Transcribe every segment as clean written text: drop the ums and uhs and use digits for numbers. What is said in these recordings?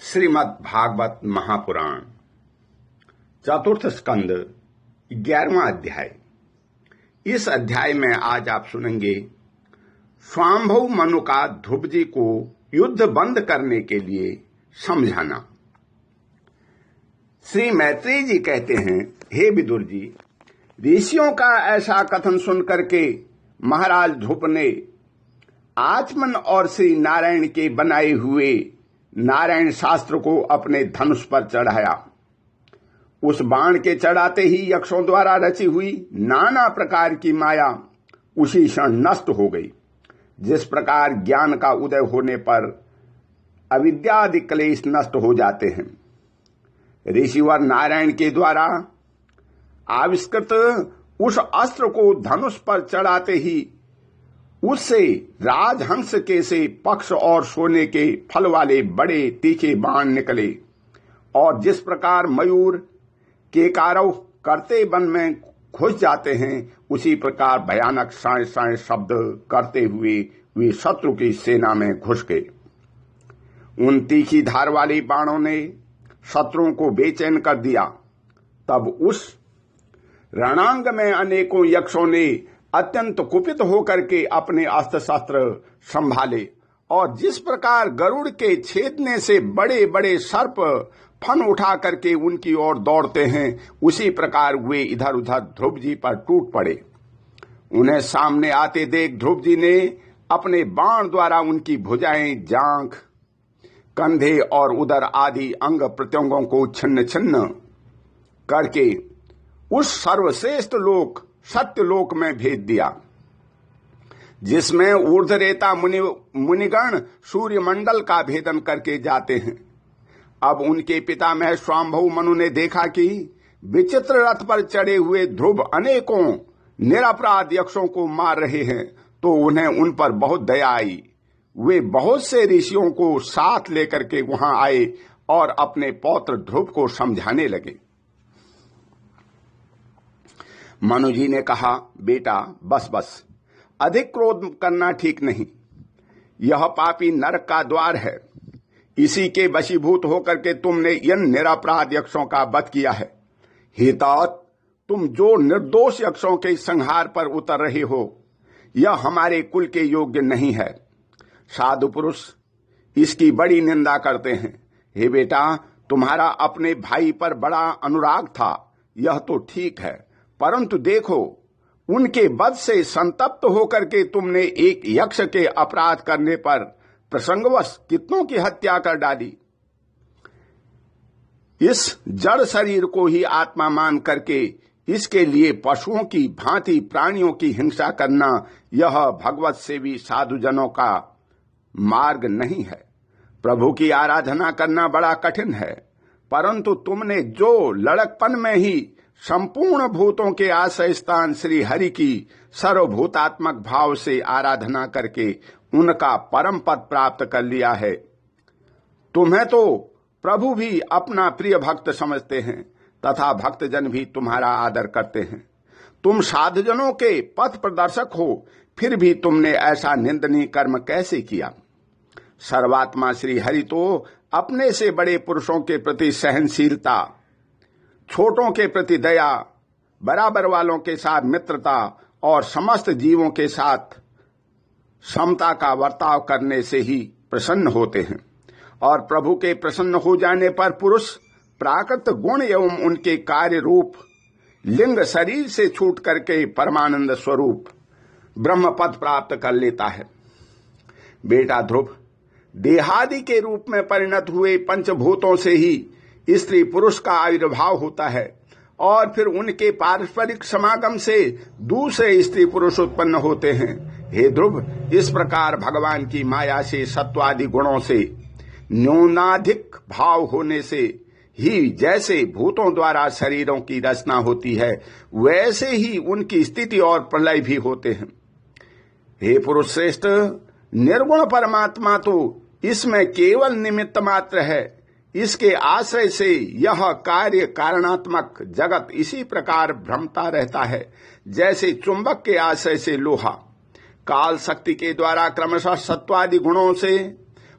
श्रीमद् भागवत महापुराण चतुर्थ स्कंद 11वां अध्याय। इस अध्याय में आज आप सुनेंगे स्वांभव मनु का ध्रुव जी को युद्ध बंद करने के लिए समझाना। श्री मैत्रेय जी कहते हैं, हे विदुर जी, ऋषियों का ऐसा कथन सुनकर के महाराज ध्रुव ने आचमन और श्री नारायण के बनाए हुए नारायण शास्त्र को अपने धनुष पर चढ़ाया। उस बाण के चढ़ाते ही यक्षों द्वारा रची हुई नाना प्रकार की माया उसी क्षण नष्ट हो गई। जिस प्रकार ज्ञान का उदय होने पर अविद्यादि क्लेश नष्ट हो जाते हैं, ऋषिवर नारायण के द्वारा आविष्कृत उस अस्त्र को धनुष पर चढ़ाते ही उससे राजहंस के से पक्ष और सोने के फल वाले बड़े तीखे बाण निकले, और जिस प्रकार मयूर के कारव करते वन में घुस जाते हैं, उसी प्रकार भयानक साय साय शब्द करते हुए वे शत्रु की सेना में घुस गए। उन तीखी धार वाली बाणों ने शत्रुओं को बेचैन कर दिया। तब उस रणांग में अनेकों यक्षों ने अत्यंत कुपित होकर के अपने अस्त्र शस्त्र संभाले, और जिस प्रकार गरुड़ के छेदने से बड़े बड़े सर्प फन उठा करके उनकी ओर दौड़ते हैं, उसी प्रकार वे इधर उधर ध्रुव जी पर टूट पड़े। उन्हें सामने आते देख ध्रुव जी ने अपने बाण द्वारा उनकी भुजाएं, जांघ, कंधे और उदर आदि अंग प्रत्यंगों को छिन्न छिन्न करके उस सर्वश्रेष्ठ लोक सत्यलोक में भेज दिया, जिसमें ऊर्ध्वरेता मुनिगण सूर्यमंडल का भेदन करके जाते हैं। अब उनके पितामह स्वांभव मनु ने देखा कि विचित्र रथ पर चढ़े हुए ध्रुव अनेकों निरपराध यक्षों को मार रहे हैं, तो उन्हें उन पर बहुत दया आई। वे बहुत से ऋषियों को साथ लेकर के वहां आए और अपने पौत्र ध्रुव को समझाने लगे। मनु जी ने कहा, बेटा बस बस, अधिक क्रोध करना ठीक नहीं। यह पापी नरक का द्वार है। इसी के वशीभूत होकर के तुमने इन निरपराध यक्षों का वध किया है। हे तात, तुम जो निर्दोष यक्षों के संहार पर उतर रहे हो, यह हमारे कुल के योग्य नहीं है। साधु पुरुष इसकी बड़ी निंदा करते हैं। हे बेटा, तुम्हारा अपने भाई पर बड़ा अनुराग था, यह तो ठीक है, परंतु देखो, उनके वध से संतप्त होकर के तुमने एक यक्ष के अपराध करने पर प्रसंगवश कितनों की हत्या कर डाली। इस जड़ शरीर को ही आत्मा मान करके इसके लिए पशुओं की भांति प्राणियों की हिंसा करना, यह भगवत सेवी साधुजनों का मार्ग नहीं है। प्रभु की आराधना करना बड़ा कठिन है, परंतु तुमने जो लड़कपन में ही संपूर्ण भूतों के आश्रय स्थान श्री हरि की सर्वभूतात्मक भाव से आराधना करके उनका परम पद प्राप्त कर लिया है, तुम्हें तो प्रभु भी अपना प्रिय भक्त समझते हैं तथा भक्तजन भी तुम्हारा आदर करते हैं। तुम साधुजनों के पथ प्रदर्शक हो, फिर भी तुमने ऐसा निंदनीय कर्म कैसे किया। सर्वात्मा श्री हरि तो अपने से बड़े पुरुषों के प्रति सहनशीलता, छोटों के प्रति दया, बराबर वालों के साथ मित्रता और समस्त जीवों के साथ समता का वर्ताव करने से ही प्रसन्न होते हैं। और प्रभु के प्रसन्न हो जाने पर पुरुष प्राकृत गुण एवं उनके कार्य रूप लिंग शरीर से छूट करके परमानंद स्वरूप ब्रह्म पद प्राप्त कर लेता है। बेटा ध्रुव, देहादि के रूप में परिणत हुए पंचभूतों से ही स्त्री पुरुष का आविर्भाव होता है, और फिर उनके पारस्परिक समागम से दूसरे स्त्री पुरुष उत्पन्न होते हैं। हे ध्रुव, इस प्रकार भगवान की माया से सत्वादि गुणों से न्यूनाधिक भाव होने से ही जैसे भूतों द्वारा शरीरों की रचना होती है, वैसे ही उनकी स्थिति और प्रलय भी होते हैं। हे पुरुष श्रेष्ठ, निर्गुण परमात्मा तो इसमें केवल निमित्त मात्र है। इसके आश्रय से यह कार्य कारणात्मक जगत इसी प्रकार भ्रमता रहता है, जैसे चुंबक के आश्रय से लोहा काल शक्ति के द्वारा क्रमशः सत्वादि गुणों से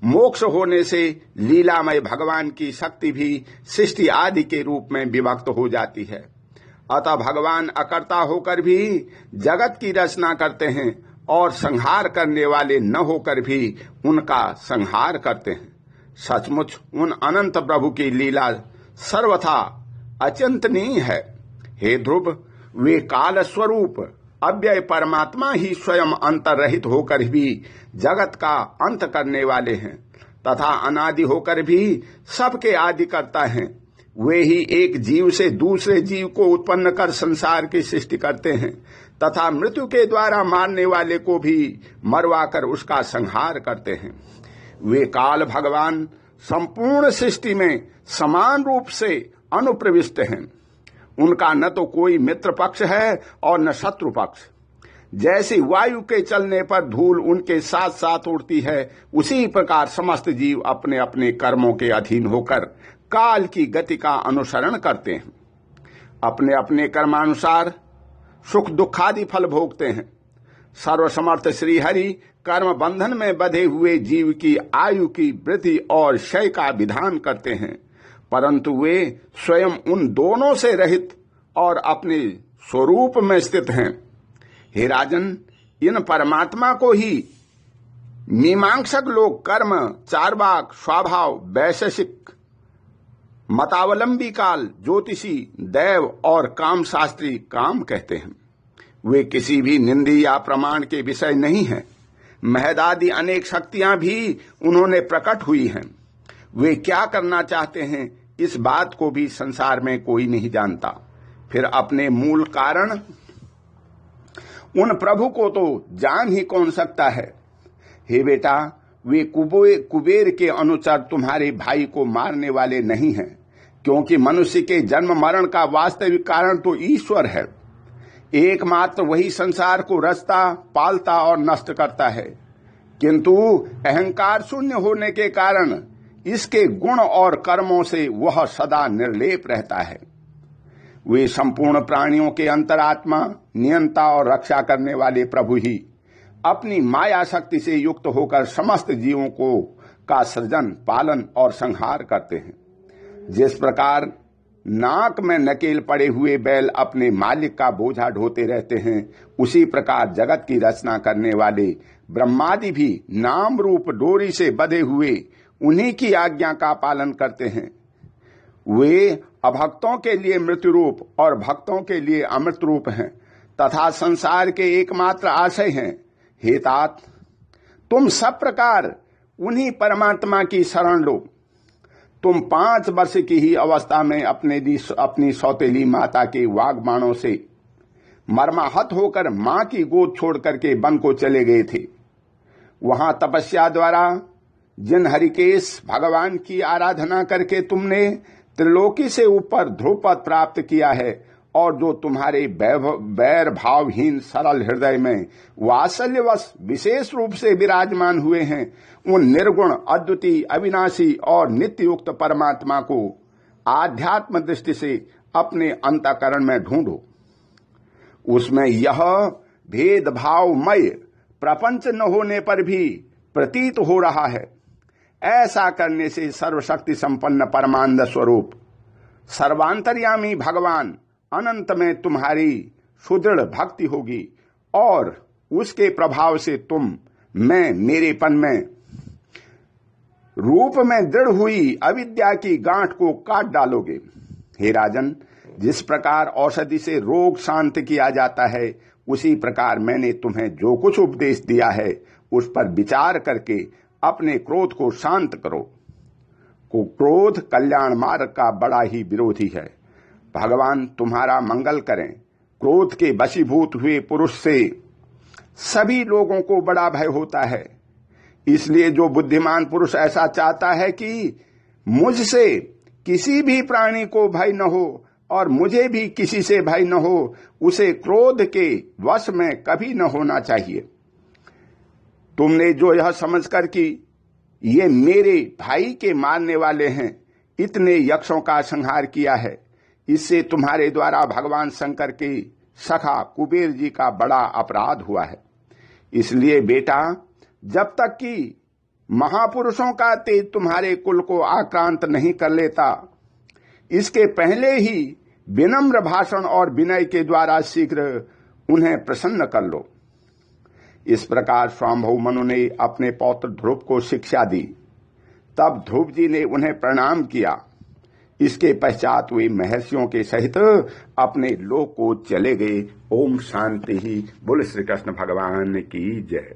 मोक्ष होने से लीलामय भगवान की शक्ति भी सृष्टि आदि के रूप में विभक्त हो जाती है। अतः भगवान अकर्ता होकर भी जगत की रचना करते हैं और संहार करने वाले न होकर भी उनका संहार करते हैं। सचमुच उन अनंत प्रभु की लीला सर्वथा अचिंतनीय है। हे ध्रुव, वे काल स्वरूप अव्यय परमात्मा ही स्वयं अंतर्रहित होकर भी जगत का अंत करने वाले हैं तथा अनादि होकर भी सबके आदि करता हैं। वे ही एक जीव से दूसरे जीव को उत्पन्न कर संसार की सृष्टि करते हैं तथा मृत्यु के द्वारा मारने वाले को भी मरवाकर उसका संहार करते हैं। वे काल भगवान संपूर्ण सृष्टि में समान रूप से अनुप्रविष्ट हैं। उनका न तो कोई मित्र पक्ष है और न शत्रु पक्ष। जैसे वायु के चलने पर धूल उनके साथ साथ उड़ती है, उसी प्रकार समस्त जीव अपने अपने कर्मों के अधीन होकर काल की गति का अनुसरण करते हैं। अपने अपने कर्मानुसार सुख दुखादि फल भोगते हैं। सर्वसमर्थ श्रीहरि कर्म बंधन में बंधे हुए जीव की आयु की वृद्धि और क्षय का विधान करते हैं, परंतु वे स्वयं उन दोनों से रहित और अपने स्वरूप में स्थित हैं। हे राजन, इन परमात्मा को ही मीमांसक लोग कर्म, चार्वाक, स्वभाव, वैशेषिक, मतावलंबी काल, ज्योतिषी, दैव और काम शास्त्री काम कहते हैं। वे किसी भी निंदी या प्रमाण के विषय नहीं हैं। महदादि अनेक शक्तियां भी उन्होंने प्रकट हुई हैं। वे क्या करना चाहते हैं, इस बात को भी संसार में कोई नहीं जानता। फिर अपने मूल कारण उन प्रभु को तो जान ही कौन सकता है। हे बेटा, वे कुबेर के अनुसार तुम्हारे भाई को मारने वाले नहीं हैं, क्योंकि मनुष्य के जन्म मरण का वास्तविक कारण तो ईश्वर है। एकमात्र वही संसार को रचता, पालता और नष्ट करता है, किंतु अहंकार शून्य होने के कारण इसके गुण और कर्मों से वह सदा निर्लेप रहता है। वे संपूर्ण प्राणियों के अंतरात्मा, नियंता और रक्षा करने वाले प्रभु ही अपनी माया शक्ति से युक्त होकर समस्त जीवों को का सृजन, पालन और संहार करते हैं। जिस प्रकार नाक में नकेल पड़े हुए बैल अपने मालिक का बोझा ढोते रहते हैं, उसी प्रकार जगत की रचना करने वाले ब्रह्मादि भी नाम रूप डोरी से बंधे हुए उन्हीं की आज्ञा का पालन करते हैं। वे अभक्तों के लिए मृत्यु रूप और भक्तों के लिए अमृत रूप हैं तथा संसार के एकमात्र आशय हैं। हे तात, तुम सब प्रकार उन्हीं परमात्मा की शरण लो। तुम 5 वर्ष की ही अवस्था में अपनी सौतेली माता के वाग्बाणों से मर्माहत होकर मां की गोद छोड़ करके वन को चले गए थे। वहां तपस्या द्वारा जिन हरिकेश भगवान की आराधना करके तुमने त्रिलोकी से ऊपर ध्रुवपद प्राप्त किया है और जो तुम्हारे बैर भावहीन सरल हृदय में वात्सल्यवश विशेष रूप से विराजमान हुए हैं, उन निर्गुण, अद्वितीय, अविनाशी और नित्य युक्त परमात्मा को आध्यात्म दृष्टि से अपने अंतःकरण में ढूंढो। उसमें यह भेदभावमय प्रपंच न होने पर भी प्रतीत हो रहा है। ऐसा करने से सर्वशक्ति संपन्न परमानंद स्वरूप सर्वांतर्यामी भगवान अनंत में तुम्हारी सुदृढ़ भक्ति होगी और उसके प्रभाव से तुम मेरेपन में रूप में दृढ़ हुई अविद्या की गांठ को काट डालोगे। हे राजन, जिस प्रकार औषधि से रोग शांत किया जाता है, उसी प्रकार मैंने तुम्हें जो कुछ उपदेश दिया है उस पर विचार करके अपने क्रोध को शांत करो। क्रोध कल्याण मार्ग का बड़ा ही विरोधी है। भगवान तुम्हारा मंगल करें। क्रोध के वशीभूत हुए पुरुष से सभी लोगों को बड़ा भय होता है। इसलिए जो बुद्धिमान पुरुष ऐसा चाहता है कि मुझसे किसी भी प्राणी को भय न हो और मुझे भी किसी से भय न हो, उसे क्रोध के वश में कभी न होना चाहिए। तुमने जो यह समझकर कि ये मेरे भाई के मारने वाले हैं, इतने यक्षों का संहार किया है, इससे तुम्हारे द्वारा भगवान शंकर के सखा कुबेर जी का बड़ा अपराध हुआ है। इसलिए बेटा, जब तक कि महापुरुषों का तेज तुम्हारे कुल को आक्रांत नहीं कर लेता, इसके पहले ही विनम्र भाषण और विनय के द्वारा शीघ्र उन्हें प्रसन्न कर लो। इस प्रकार स्वाम्भु मनु ने अपने पौत्र ध्रुव को शिक्षा दी। तब ध्रुव जी ने उन्हें प्रणाम किया। इसके पश्चात वे महर्षियों के सहित अपने लोक को चले गए। ओम शांति। बोले श्री कृष्ण भगवान की जय।